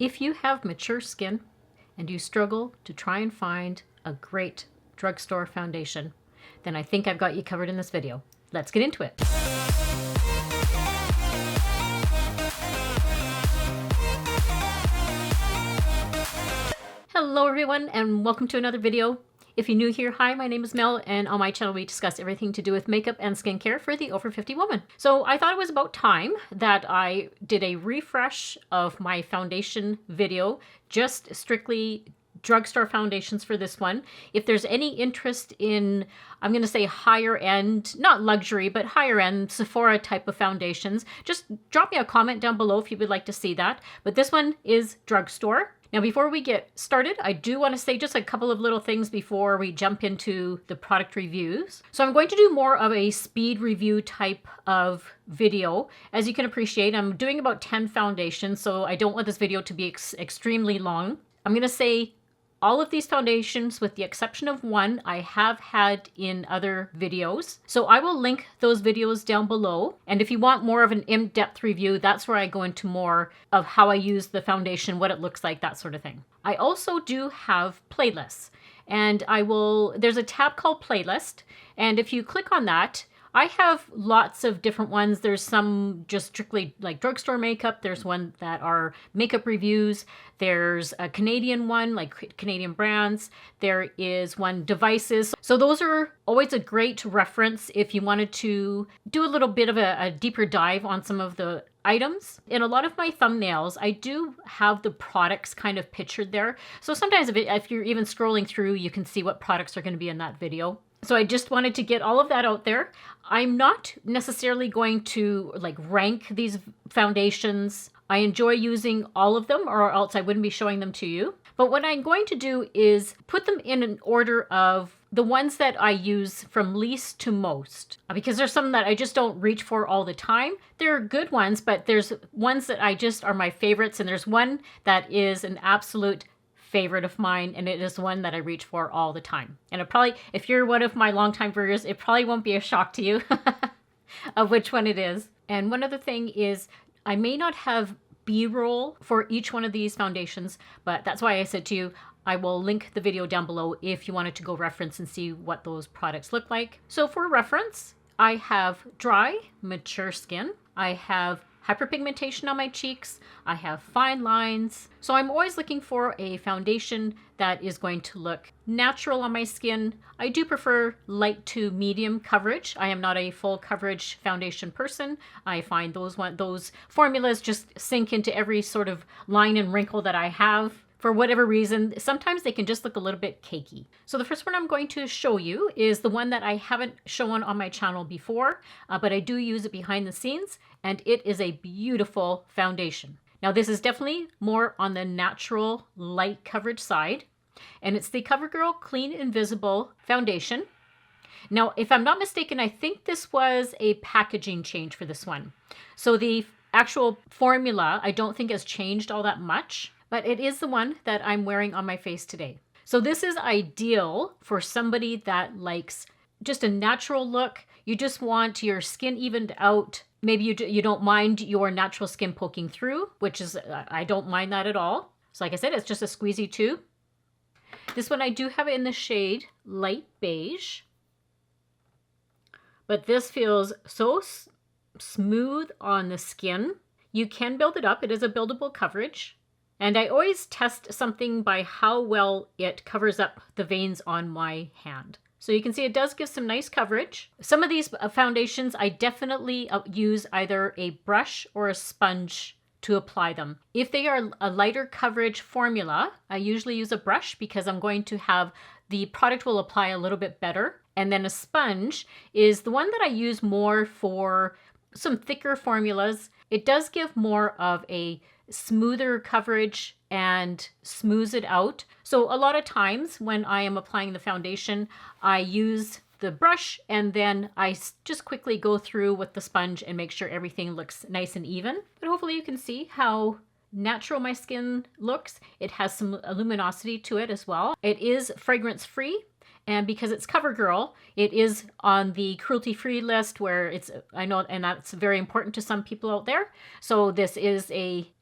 If you have mature skin and you struggle to try and find a great drugstore foundation, then I think I've got you covered in this video. Let's get into it. Hello everyone and welcome to another video. If you're new here, hi, my name is Mel, and on my channel we discuss everything to do with makeup and skincare for the over 50 woman. So I thought it was about time that I did a refresh of my foundation video, just strictly drugstore foundations for this one. If there's any interest in, I'm going to say higher end, not luxury, but higher end Sephora type of foundations, just drop me a comment down below if you would like to see that. But this one is drugstore. Now, before we get started, I do want to say just a couple of little things before we jump into the product reviews. So I'm going to do more of a speed review type of video. As you can appreciate, I'm doing about 10 foundations, so I don't want this video to be extremely long. I'm going to say all of these foundations, with the exception of one, I have had in other videos. So I will link those videos down below. And if you want more of an in-depth review, that's where I go into more of how I use the foundation, what it looks like, that sort of thing. I also do have playlists. And there's a tab called Playlist. And if you click on that, I have lots of different ones. There's some just strictly like drugstore makeup. There's one that are makeup reviews. There's a Canadian one, like Canadian brands. There is one devices. So those are always a great reference if you wanted to do a little bit of a deeper dive on some of the items. In a lot of my thumbnails, I do have the products kind of pictured there. So sometimes if you're even scrolling through, you can see what products are going to be in that video. So I just wanted to get all of that out there. I'm not necessarily going to rank these foundations. I enjoy using all of them, or else I wouldn't be showing them to you. But what I'm going to do is put them in an order of the ones that I use from least to most, because there's some that I just don't reach for all the time. They're good ones, but there's ones that I just are my favorites, and there's one that is an absolute favorite of mine, and it is one that I reach for all the time. And if you're one of my longtime viewers, it probably won't be a shock to you of which one it is. And one other thing is, I may not have B-roll for each one of these foundations, but that's why I said to you, I will link the video down below if you wanted to go reference and see what those products look like. So for reference, I have dry, mature skin. I have hyperpigmentation on my cheeks. I have fine lines. So I'm always looking for a foundation that is going to look natural on my skin. I do prefer light to medium coverage. I am not a full coverage foundation person. I find those formulas just sink into every sort of line and wrinkle that I have. For whatever reason, sometimes they can just look a little bit cakey. So the first one I'm going to show you is the one that I haven't shown on my channel before, but I do use it behind the scenes, and it is a beautiful foundation. Now this is definitely more on the natural light coverage side, and it's the Covergirl Clean Invisible Foundation. Now, if I'm not mistaken, I think this was a packaging change for this one. So the actual formula, I don't think has changed all that much, but it is the one that I'm wearing on my face today. So this is ideal for somebody that likes just a natural look. You just want your skin evened out. Maybe you don't mind your natural skin poking through, which is, I don't mind that at all. So like I said, it's just a squeezy tube. This one I do have it in the shade Light Beige. But this feels so smooth on the skin. You can build it up. It is a buildable coverage. And I always test something by how well it covers up the veins on my hand. So you can see it does give some nice coverage. Some of these foundations, I definitely use either a brush or a sponge to apply them. If they are a lighter coverage formula, I usually use a brush because I'm going to have the product will apply a little bit better. And then a sponge is the one that I use more for some thicker formulas. It does give more of a smoother coverage and smooths it out. So a lot of times when I am applying the foundation, I use the brush and then I just quickly go through with the sponge and make sure everything looks nice and even. But hopefully you can see how natural my skin looks. It has some luminosity to it as well. It is fragrance free, And because it's Covergirl, it is on the cruelty-free list where it's, I know, and that's very important to some people out there. So this is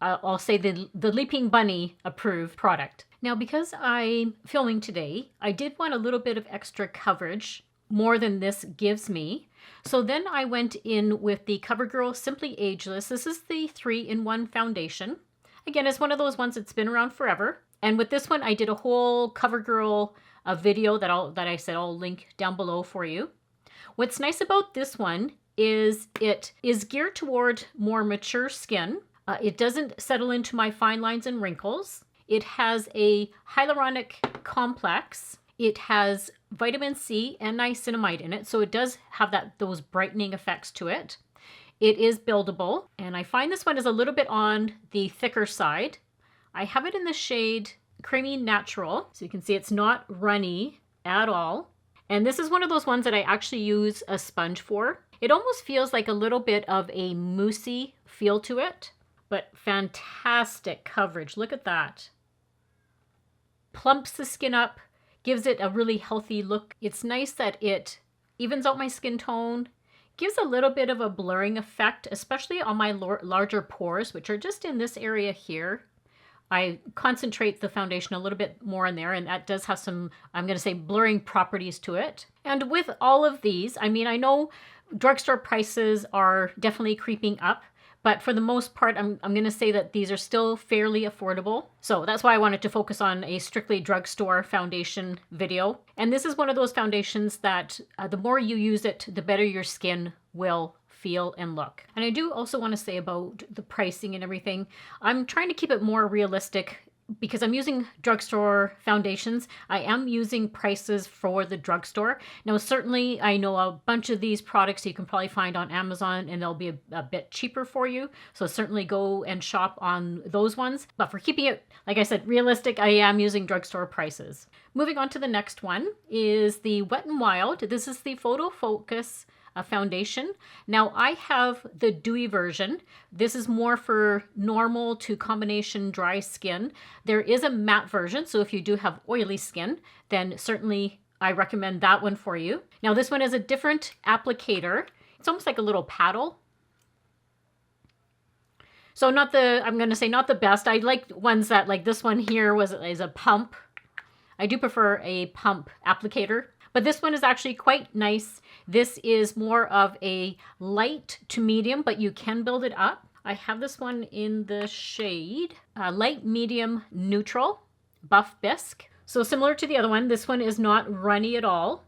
I'll say the Leaping Bunny approved product. Now, because I'm filming today, I did want a little bit of extra coverage, more than this gives me. So then I went in with the Covergirl Simply Ageless. This is the 3-in-1 foundation. Again, it's one of those ones that's been around forever. And with this one, I did a whole Covergirl video that I said I'll link down below for you. What's nice about this one is it is geared toward more mature skin. It doesn't settle into my fine lines and wrinkles. It has a hyaluronic complex. It has vitamin C and niacinamide in it, so it does have those brightening effects to it. It is buildable, and I find this one is a little bit on the thicker side. I have it in the shade Creamy Natural, so you can see it's not runny at all. And this is one of those ones that I actually use a sponge for. It almost feels like a little bit of a moussey feel to it, but fantastic coverage. Look at that. Plumps the skin up, gives it a really healthy look. It's nice that it evens out my skin tone, gives a little bit of a blurring effect, especially on my larger pores, which are just in this area here. I concentrate the foundation a little bit more in there, and that does have some, I'm going to say, blurring properties to it. And with all of these, I mean, I know drugstore prices are definitely creeping up, but for the most part, I'm going to say that these are still fairly affordable. So that's why I wanted to focus on a strictly drugstore foundation video. And this is one of those foundations that the more you use it, the better your skin will feel and look. And I do also want to say about the pricing and everything, I'm trying to keep it more realistic because I'm using drugstore foundations. I am using prices for the drugstore. Now, certainly I know a bunch of these products you can probably find on Amazon and they'll be a bit cheaper for you. So certainly go and shop on those ones. But for keeping it, like I said, realistic, I am using drugstore prices. Moving on to the next one is the Wet n Wild. This is the Photo Focus foundation. Now I have the dewy version. This is more for normal to combination dry skin. There is a matte version, so if you do have oily skin, then certainly I recommend that one for you. Now this one is a different applicator. It's almost like a little paddle. So not the, I'm going to say not the best. I like ones that, like this one here is a pump. I do prefer a pump applicator. But this one is actually quite nice. This is more of a light to medium, but you can build it up. I have this one in the shade Light Medium Neutral Buff Bisque. So similar to the other one, this one is not runny at all.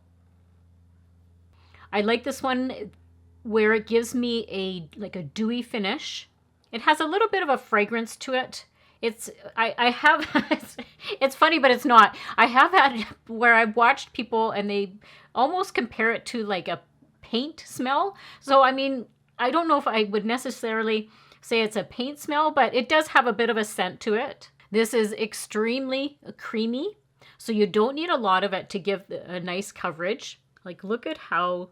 I like this one where it gives me like a dewy finish. It has a little bit of a fragrance to it. I have, it's funny, but it's not. I have had where I've watched people and they almost compare it to like a paint smell. So, I mean, I don't know if I would necessarily say it's a paint smell, but it does have a bit of a scent to it. This is extremely creamy, so you don't need a lot of it to give a nice coverage. Like, look at how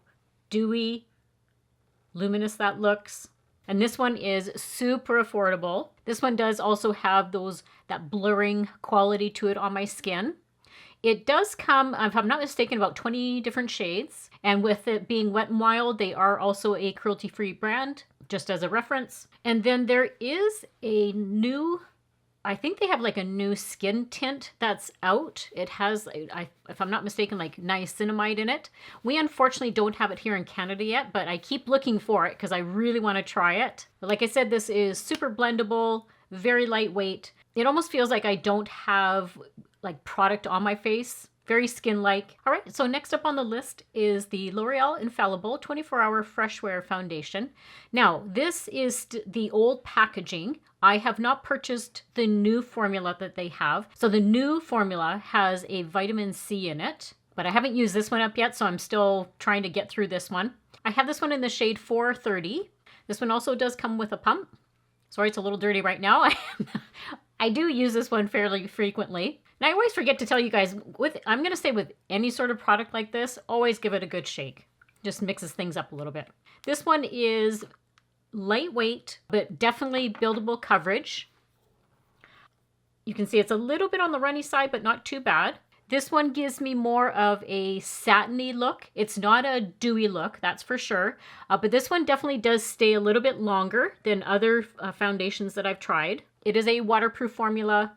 dewy, luminous that looks. And this one is super affordable. This one does also have that blurring quality to it on my skin. It does come, if I'm not mistaken, about 20 different shades. And with it being Wet n Wild, they are also a cruelty-free brand, just as a reference. And then there is a new, I think they have like a new skin tint that's out. It has, if I'm not mistaken, like niacinamide in it. We unfortunately don't have it here in Canada yet, but I keep looking for it because I really want to try it. But like I said, this is super blendable, very lightweight. It almost feels like I don't have like product on my face. Very skin-like. All right, so next up on the list is the L'Oreal Infallible 24-Hour Fresh Wear Foundation. Now, this is the old packaging. I have not purchased the new formula that they have. So the new formula has a vitamin C in it, but I haven't used this one up yet, so I'm still trying to get through this one. I have this one in the shade 430. This one also does come with a pump. Sorry, it's a little dirty right now. I do use this one fairly frequently. And I always forget to tell you guys, I'm going to say with any sort of product like this, always give it a good shake. Just mixes things up a little bit. This one is lightweight, but definitely buildable coverage. You can see it's a little bit on the runny side, but not too bad. This one gives me more of a satiny look. It's not a dewy look, that's for sure. But this one definitely does stay a little bit longer than other foundations that I've tried. It is a waterproof formula,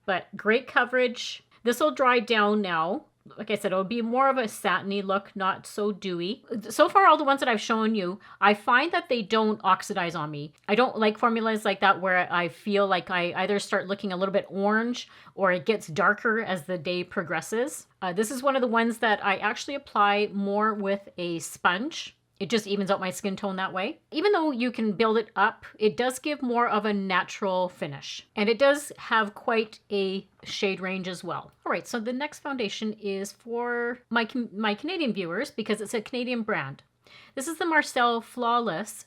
but great coverage. This will dry down now. Like I said, it'll be more of a satiny look, not so dewy. So far, all the ones that I've shown you, I find that they don't oxidize on me. I don't like formulas like that where I feel like I either start looking a little bit orange or it gets darker as the day progresses. This is one of the ones that I actually apply more with a sponge. It just evens out my skin tone that way. Even though you can build it up, it does give more of a natural finish. And it does have quite a shade range as well. All right, so the next foundation is for my Canadian viewers because it's a Canadian brand. This is the Marcelle Flawless.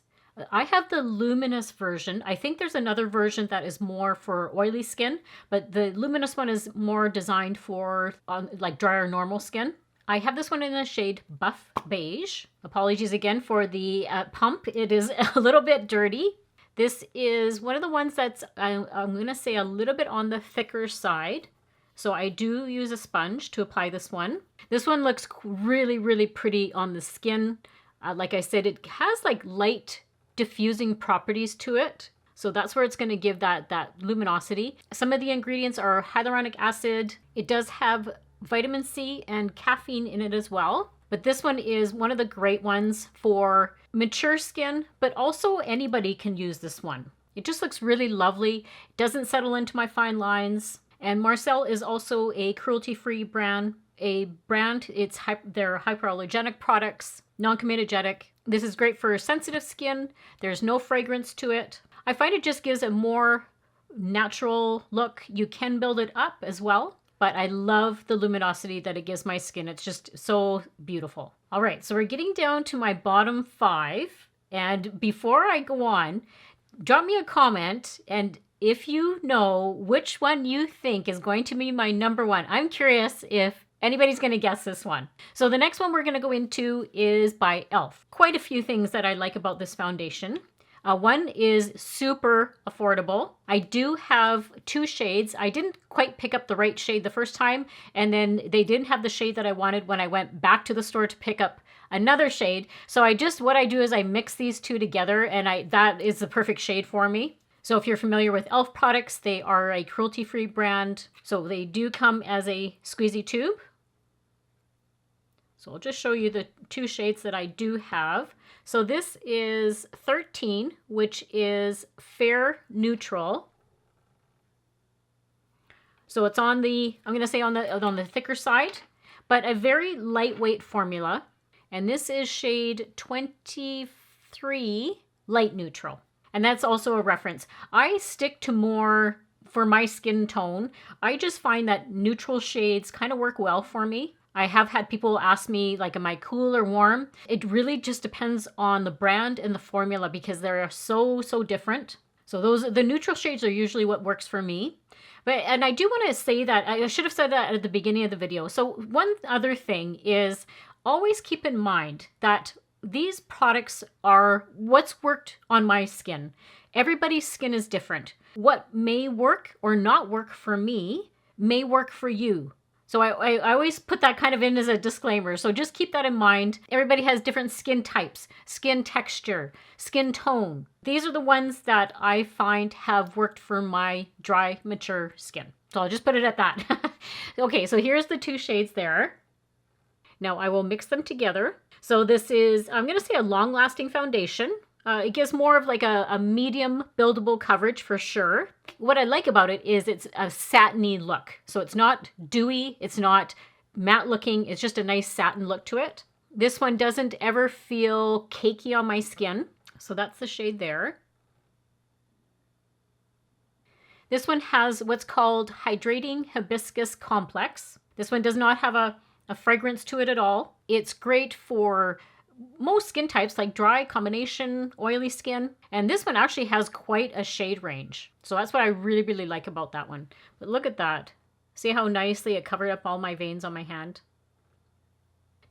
I have the Luminous version. I think there's another version that is more for oily skin, but the Luminous one is more designed for like drier normal skin. I have this one in the shade Buff Beige. Apologies again for the pump. It is a little bit dirty. This is one of the ones that's, I'm going to say, a little bit on the thicker side. So I do use a sponge to apply this one. This one looks really, really pretty on the skin. Like I said, it has like light diffusing properties to it. So that's where it's going to give that luminosity. Some of the ingredients are hyaluronic acid. It does have vitamin C and caffeine in it as well. But this one is one of the great ones for mature skin, but also anybody can use this one. It just looks really lovely. It doesn't settle into my fine lines. And Marcelle is also a cruelty-free brand. They're hypoallergenic products, non-comedogenic. This is great for sensitive skin. There's no fragrance to it. I find it just gives a more natural look. You can build it up as well. But I love the luminosity that it gives my skin. It's just so beautiful. All right, so we're getting down to my bottom 5. And before I go on, drop me a comment. And if you know which one you think is going to be my number 1, I'm curious if anybody's going to guess this one. So the next one we're going to go into is by E.L.F. Quite a few things that I like about this foundation. One is super affordable. I do have 2 shades. I didn't quite pick up the right shade the first time, and then they didn't have the shade that I wanted when I went back to the store to pick up another shade. So what I do is I mix these 2 together, and that is the perfect shade for me. So if you're familiar with E.L.F. products, they are a cruelty-free brand. So they do come as a squeezy tube. So I'll just show you the 2 shades that I do have. So this is 13, which is fair neutral. So it's on the, I'm going to say on the thicker side, but a very lightweight formula. And this is shade 23, light neutral. And that's also a reference. I stick to more, for my skin tone, I just find that neutral shades kind of work well for me. I have had people ask me, like, am I cool or warm? It really just depends on the brand and the formula because they're so different. So the neutral shades are usually what works for me. And I do want to say that, I should have said that at the beginning of the video. So one other thing is always keep in mind that these products are what's worked on my skin. Everybody's skin is different. What may work or not work for me may work for you. So I always put that kind of in as a disclaimer. So just keep that in mind. Everybody has different skin types, skin texture, skin tone. These are the ones that I find have worked for my dry, mature skin. So I'll just put it at that. Okay, so here's the 2 shades there. Now I will mix them together. So this is, I'm going to say, a long-lasting foundation. It gives more of like a medium buildable coverage for sure. What I like about it is it's a satiny look. So it's not dewy, it's not matte looking, it's just a nice satin look to it. This one doesn't ever feel cakey on my skin. So that's the shade there. This one has what's called Hydrating Hibiscus Complex. This one does not have a fragrance to it at all. It's great for most skin types, like dry, combination, oily skin. And this one actually has quite a shade range. So that's what I really like about that one. But look at that. See how nicely it covered up all my veins on my hand?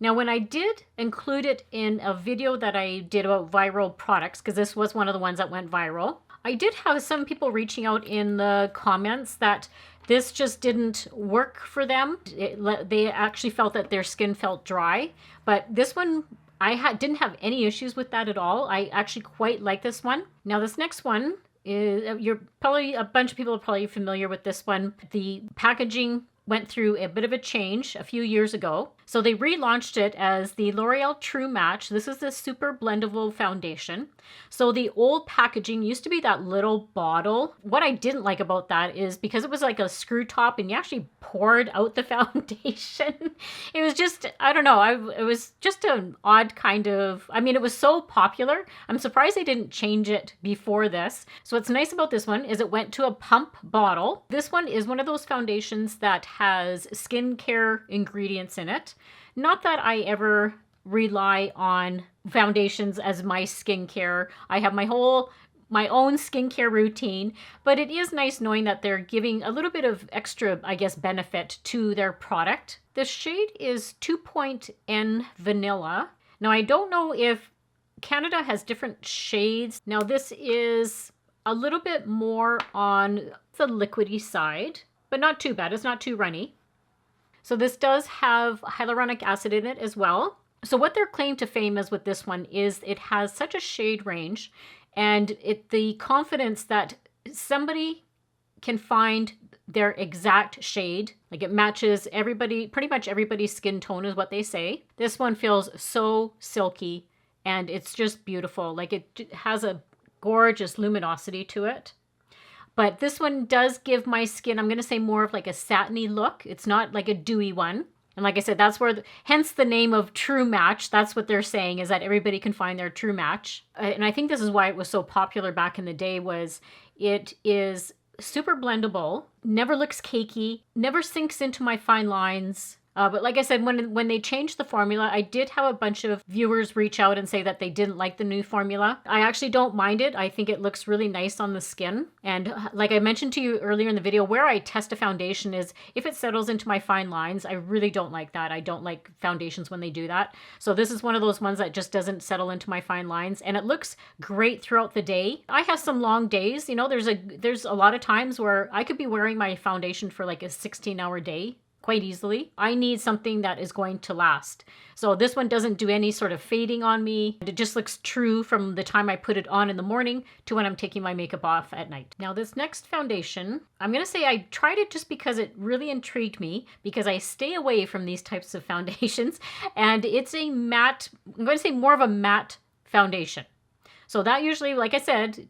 Now, when I did include it in a video that I did about viral products, because this was one of the ones that went viral, I did have some people reaching out in the comments that This just didn't work for them. They actually felt that their skin felt dry, but this one, didn't have any issues with that at all. I actually quite like this one. Now this next one is, a bunch of people are probably familiar with this one. The packaging went through a bit of a change a few years ago. So they relaunched it as the L'Oreal True Match. This is the super blendable foundation. So the old packaging used to be that little bottle. What I didn't like about that is because it was like a screw top and you actually poured out the foundation. It was just, I don't know, it was just an odd kind of, I mean, it was so popular. I'm surprised they didn't change it before this. So what's nice about this one is it went to a pump bottle. This one is one of those foundations that has skincare ingredients in it. Not that I ever rely on foundations as my skincare. I have my own skincare routine, but it is nice knowing that they're giving a little bit of extra, I guess, benefit to their product. The shade is 2.N Vanilla. Now, I don't know if Canada has different shades. Now, this is a little bit more on the liquidy side, but not too bad. It's not too runny. So this does have hyaluronic acid in it as well. So what their claim to fame is with this one is it has such a shade range and the confidence that somebody can find their exact shade. Like it matches everybody, pretty much everybody's skin tone is what they say. This one feels so silky and it's just beautiful. Like it has a gorgeous luminosity to it. But this one does give my skin, I'm going to say, more of like a satiny look. It's not like a dewy one. And like I said, that's where, hence the name of True Match. That's what they're saying, is that everybody can find their true match. And I think this is why it was so popular back in the day, was it is super blendable, never looks cakey, never sinks into my fine lines. But like I said, when they changed the formula, I did have a bunch of viewers reach out and say that they didn't like the new formula. I actually don't mind it. I think it looks really nice on the skin. And like I mentioned to you earlier in the video, where I test a foundation is if it settles into my fine lines. I really don't like that. I don't like foundations when they do that. So this is one of those ones that just doesn't settle into my fine lines, and it looks great throughout the day. I have some long days. You know, there's a lot of times where I could be wearing my foundation for like a 16-hour day quite easily. I need something that is going to last. So this one doesn't do any sort of fading on me. It just looks true from the time I put it on in the morning to when I'm taking my makeup off at night. Now this next foundation, I'm going to say I tried it just because it really intrigued me, because I stay away from these types of foundations, and it's a matte, I'm going to say more of a matte foundation. So that usually, like I said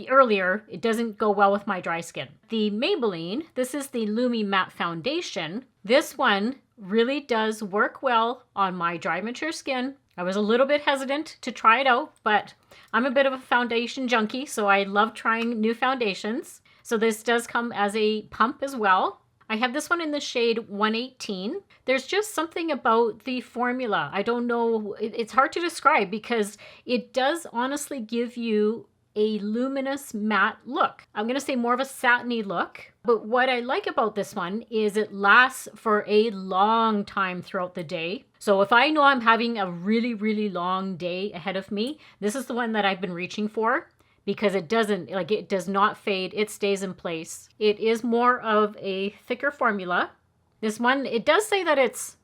earlier, it doesn't go well with my dry skin. The Maybelline, this is the Lumi Matte Foundation. This one really does work well on my dry, mature skin. I was a little bit hesitant to try it out, but I'm a bit of a foundation junkie, so I love trying new foundations. So this does come as a pump as well. I have this one in the shade 118. There's just something about the formula. I don't know, it's hard to describe because it does honestly give you a luminous matte look. I'm going to say more of a satiny look. But what I like about this one is it lasts for a long time throughout the day. So if I know I'm having a really, really long day ahead of me, this is the one that I've been reaching for, because it does not fade. It stays in place. It is more of a thicker formula. This one, it does say that it's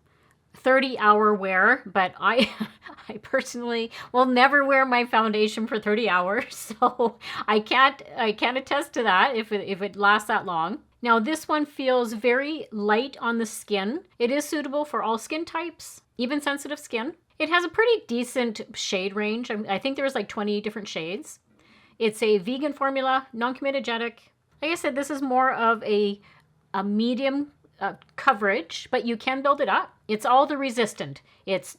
30-hour wear, but I personally will never wear my foundation for 30 hours, so I can't attest to that if it lasts that long. Now this one feels very light on the skin. It is suitable for all skin types, even sensitive skin. It has a pretty decent shade range. I think there's like 20 different shades. It's a vegan formula, non-comedogenic. Like I said, this is more of a medium coverage, but you can build it up. It's all the resistant. It's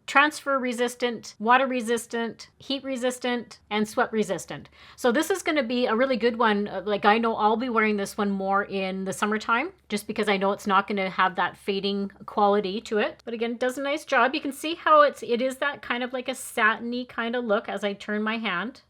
transfer resistant, water resistant, heat resistant, and sweat resistant. So this is going to be a really good one. Like I know I'll be wearing this one more in the summertime, just because I know it's not going to have that fading quality to it. But again, it does a nice job. You can see how it is that kind of like a satiny kind of look as I turn my hand.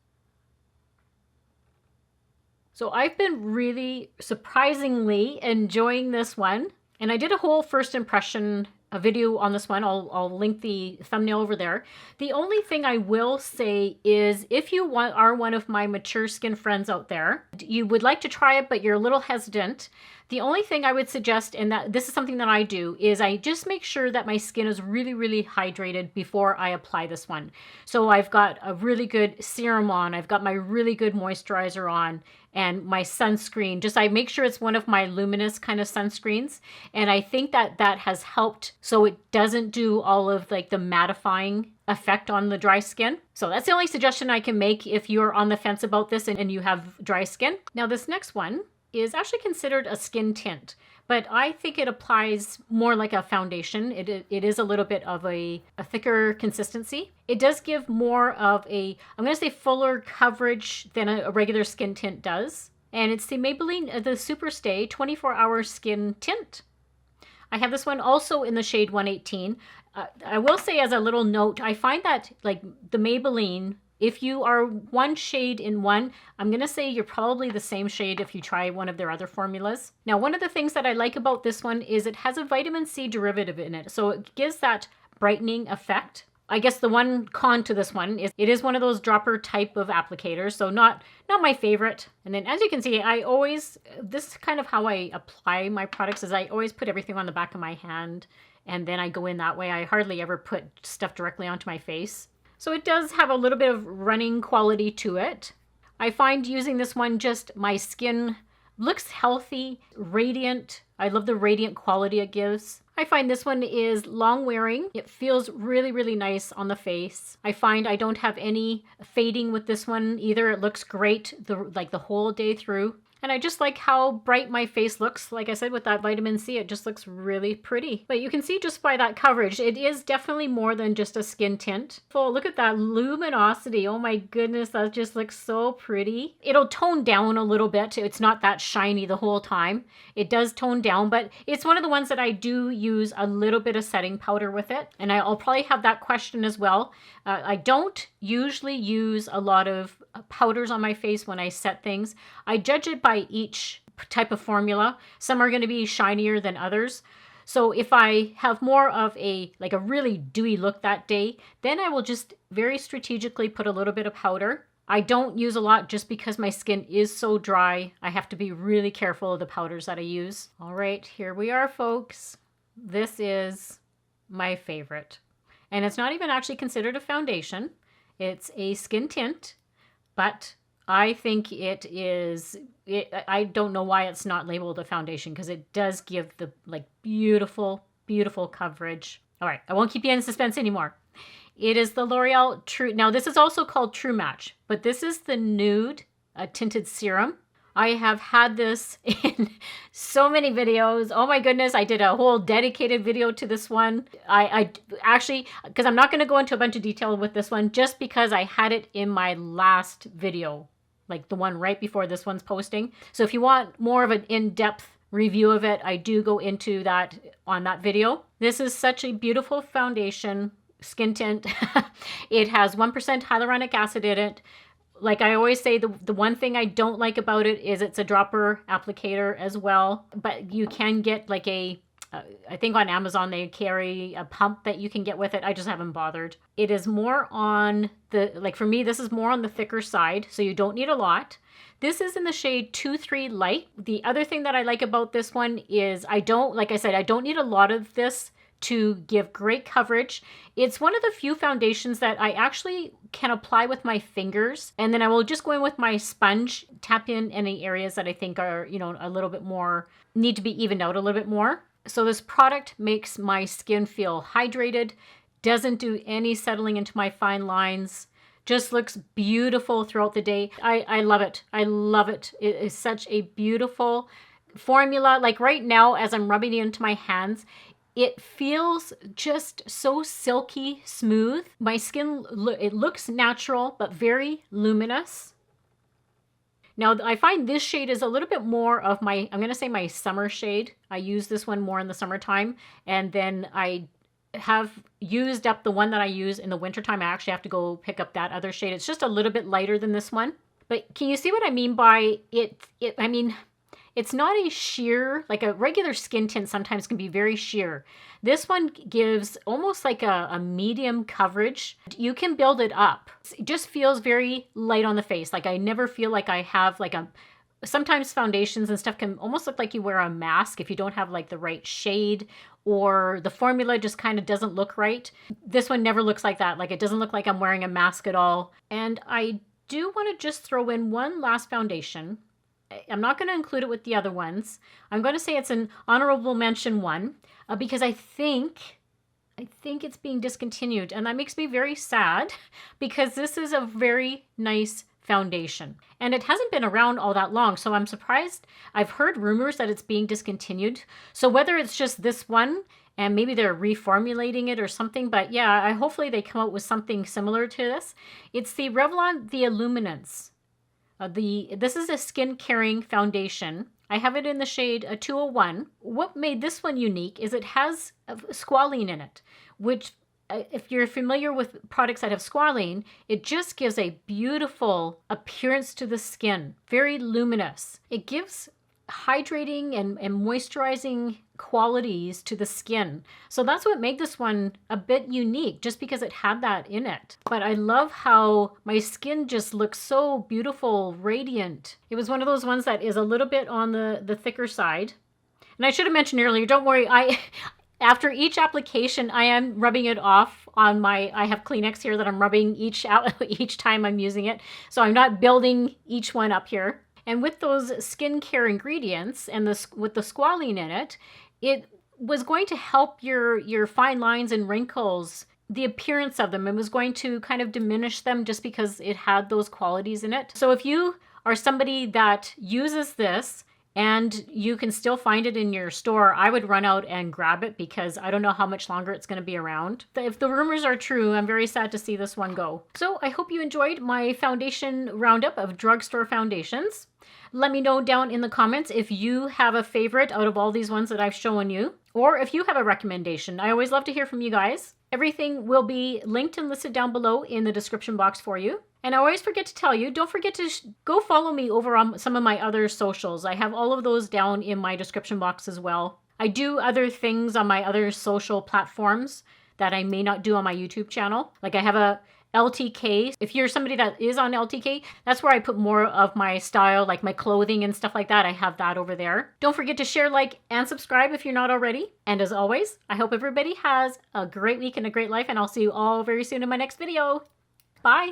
So I've been really surprisingly enjoying this one. And I did a whole first impression video on this one. I'll link the thumbnail over there. The only thing I will say is if you are one of my mature skin friends out there, you would like to try it, but you're a little hesitant, The only thing I would suggest, and that this is something that I do, is I just make sure that my skin is really, really hydrated before I apply this one. So I've got a really good serum on, I've got my really good moisturizer on, and my sunscreen. Just I make sure it's one of my Luminous kind of sunscreens. And I think that that has helped so it doesn't do all of like the mattifying effect on the dry skin. So that's the only suggestion I can make if you're on the fence about this and you have dry skin. Now this next one is actually considered a skin tint, but I think it applies more like a foundation. It is a little bit of a thicker consistency. It does give more of a, I'm going to say fuller coverage than a regular skin tint does. And it's the Maybelline, the Superstay 24-Hour Skin Tint. I have this one also in the shade 118. I will say as a little note, I find that like the Maybelline, if you are one shade in one, I'm going to say you're probably the same shade if you try one of their other formulas. Now, one of the things that I like about this one is it has a vitamin C derivative in it. So it gives that brightening effect. I guess the one con to this one is it is one of those dropper type of applicators. So not my favorite. And then as you can see, this is kind of how I apply my products is I always put everything on the back of my hand. And then I go in that way. I hardly ever put stuff directly onto my face. So it does have a little bit of running quality to it. I find using this one, just my skin looks healthy, radiant. I love the radiant quality it gives. I find this one is long wearing. It feels really, really nice on the face. I find I don't have any fading with this one either. It looks great the whole day through. And I just like how bright my face looks. Like I said, with that vitamin C, it just looks really pretty. But you can see just by that coverage, it is definitely more than just a skin tint. Oh, look at that luminosity. Oh my goodness, that just looks so pretty. It'll tone down a little bit. It's not that shiny the whole time. It does tone down, but it's one of the ones that I do use a little bit of setting powder with it. And I'll probably have that question as well. I don't usually use a lot of powders on my face when I set things. I judge it by each type of formula. Some are going to be shinier than others. So if I have more of a really dewy look that day, then I will just very strategically put a little bit of powder. I don't use a lot just because my skin is so dry. I have to be really careful of the powders that I use. All right, here we are, folks. This is my favorite. And it's not even actually considered a foundation. It's a skin tint, but I think it is, I don't know why it's not labeled a foundation because it does give the beautiful, beautiful coverage. All right, I won't keep you in suspense anymore. It is the L'Oreal True, now this is also called True Match, but this is the Nude Tinted Serum. I have had this in so many videos. Oh my goodness, I did a whole dedicated video to this one. I actually, because I'm not going to go into a bunch of detail with this one, just because I had it in my last video, like the one right before this one's posting. So if you want more of an in-depth review of it, I do go into that on that video. This is such a beautiful foundation, skin tint. It has 1% hyaluronic acid in it. Like I always say, the one thing I don't like about it is it's a dropper applicator as well. But you can get like I think on Amazon they carry a pump that you can get with it. I just haven't bothered. It is more on the, for me, this is more on the thicker side. So you don't need a lot. This is in the shade 2-3 Light. The other thing that I like about this one is I don't need a lot of this to give great coverage. It's one of the few foundations that I actually can apply with my fingers, and then I will just go in with my sponge, tap in any areas that I think are, a little bit more, need to be evened out a little bit more. So this product makes my skin feel hydrated, doesn't do any settling into my fine lines, just looks beautiful throughout the day. I love it. I love it. It is such a beautiful formula. Like right now, as I'm rubbing it into my hands, it feels just so silky smooth. My skin, it looks natural, but very luminous. Now, I find this shade is a little bit more of my, I'm going to say my summer shade. I use this one more in the summertime. And then I have used up the one that I use in the wintertime. I actually have to go pick up that other shade. It's just a little bit lighter than this one. But can you see what I mean by it? I mean, it's not a sheer, like a regular skin tint sometimes can be very sheer. This one gives almost like a medium coverage. You can build it up. It just feels very light on the face. Like I never feel like I have like sometimes foundations and stuff can almost look like you wear a mask if you don't have like the right shade, or the formula just kind of doesn't look right. This one never looks like that. Like, it doesn't look like I'm wearing a mask at all. And I do want to just throw in one last foundation. I'm not going to include it with the other ones. I'm going to say it's an honorable mention one, because I think it's being discontinued, and that makes me very sad because this is a very nice foundation and it hasn't been around all that long. So I'm surprised. I've heard rumors that it's being discontinued. So whether it's just this one and maybe they're reformulating it or something, but yeah, hopefully they come out with something similar to this. It's the Revlon, the Illuminance. This is a skin caring foundation. I have it in the shade 201. What made this one unique is it has squalene in it, which if you're familiar with products that have squalene, it just gives a beautiful appearance to the skin. Very luminous. It gives hydrating and moisturizing qualities to the skin. So that's what made this one a bit unique, just because it had that in it. But I love how my skin just looks so beautiful, radiant. It was one of those ones that is a little bit on the thicker side. And I should have mentioned earlier, don't worry, after each application, I am rubbing it off on I have Kleenex here that I'm rubbing each time I'm using it. So I'm not building each one up here. And with those skincare ingredients and with the squalene in it, it was going to help your fine lines and wrinkles, the appearance of them. It was going to kind of diminish them just because it had those qualities in it. So if you are somebody that uses this and you can still find it in your store, I would run out and grab it because I don't know how much longer it's going to be around. If the rumors are true, I'm very sad to see this one go. So I hope you enjoyed my foundation roundup of drugstore foundations. Let me know down in the comments if you have a favorite out of all these ones that I've shown you, or if you have a recommendation. I always love to hear from you guys. Everything will be linked and listed down below in the description box for you. And I always forget to tell you, don't forget to go follow me over on some of my other socials. I have all of those down in my description box as well. I do other things on my other social platforms that I may not do on my YouTube channel. Like I have a LTK. If you're somebody that is on LTK, that's where I put more of my style, like my clothing and stuff like that. I have that over there. Don't forget to share, like, and subscribe if you're not already. And as always, I hope everybody has a great week and a great life, and I'll see you all very soon in my next video. Bye.